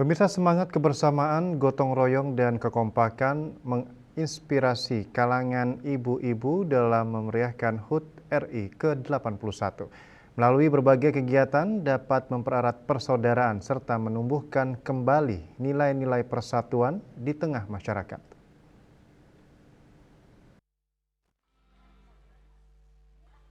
Pemirsa, semangat kebersamaan, gotong royong, dan kekompakan menginspirasi kalangan ibu-ibu dalam memeriahkan HUT RI ke-81. Melalui berbagai kegiatan dapat mempererat persaudaraan serta menumbuhkan kembali nilai-nilai persatuan di tengah masyarakat.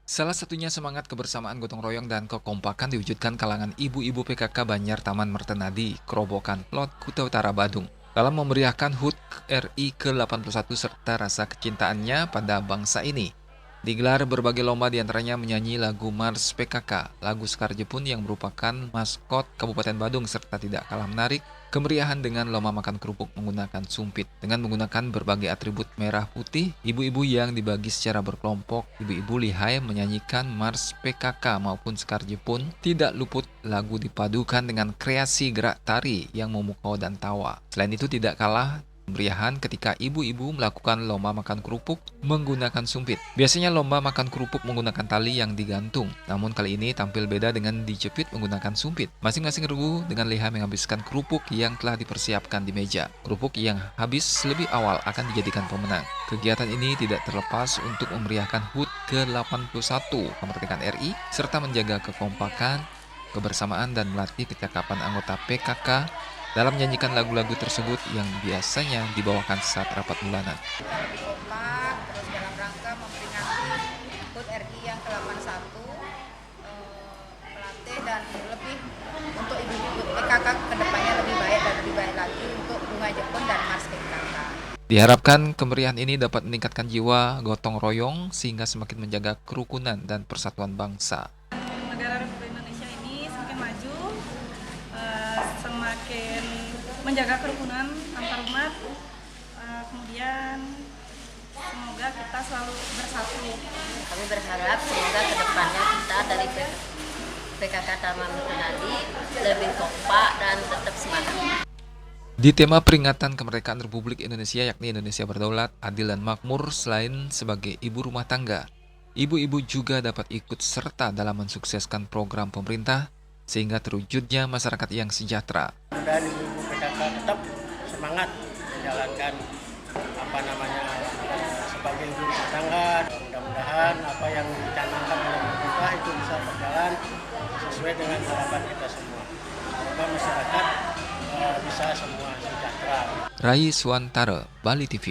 Salah satunya semangat kebersamaan gotong royong dan kekompakan diwujudkan kalangan ibu-ibu PKK Banjar Taman Mertenadi, Kerobokan Plot, Kuta Utara, Badung. Dalam memeriahkan HUT RI ke-81 serta rasa kecintaannya pada bangsa ini. Digelar berbagai lomba diantaranya menyanyi lagu Mars PKK, lagu Sekar Jepun yang merupakan maskot Kabupaten Badung serta tidak kalah menarik, kemeriahan dengan lomba makan kerupuk menggunakan sumpit. Dengan menggunakan berbagai atribut merah putih, ibu-ibu yang dibagi secara berkelompok, ibu-ibu lihai menyanyikan Mars PKK maupun Sekar Jepun, tidak luput lagu dipadukan dengan kreasi gerak tari yang memukau dan tawa. Selain itu tidak kalah kemeriahan ketika ibu-ibu melakukan lomba makan kerupuk menggunakan sumpit. Biasanya lomba makan kerupuk menggunakan tali yang digantung, namun kali ini tampil beda dengan dijepit menggunakan sumpit. Masing-masing regu dengan lihai menghabiskan kerupuk yang telah dipersiapkan di meja. Kerupuk yang habis lebih awal akan dijadikan pemenang. Kegiatan ini tidak terlepas untuk memeriahkan HUT ke-81 kemerdekaan RI serta menjaga kekompakan, kebersamaan dan melatih kecakapan anggota PKK dalam menyanyikan lagu-lagu tersebut yang biasanya dibawakan saat rapat bulanan. Kompak, terus dalam rangka memperingati HUT RI yang ke-81, melatih dan lebih untuk ibu-ibu PKK kedepannya lebih baik dan lebih baik lagi untuk Bunga Jepun dan Mars PKK. Diharapkan kemeriahan ini dapat meningkatkan jiwa gotong royong sehingga semakin menjaga kerukunan dan persatuan bangsa. Negara Republik Indonesia ini semakin maju, semakin menjaga kerukunan antar umat, kemudian semoga kita selalu bersatu. Kami berharap semoga kedepannya kita dari PKK Taman Mertenadi lebih kompak dan tetap semangat. Di tema peringatan kemerdekaan Republik Indonesia yakni Indonesia Berdaulat, Adil dan Makmur, selain sebagai ibu rumah tangga, ibu-ibu juga dapat ikut serta dalam mensukseskan program pemerintah sehingga terwujudnya masyarakat yang sejahtera. Dan ibu-ibu PKK tetap semangat menjalankan sebagai ibu rumah tangga. Mudah-mudahan apa yang dicanangkan oleh pemerintah itu bisa berjalan sesuai dengan harapan kita semua. Semoga masyarakat bisa semua sejahtera. Rai Suantara, Bali TV.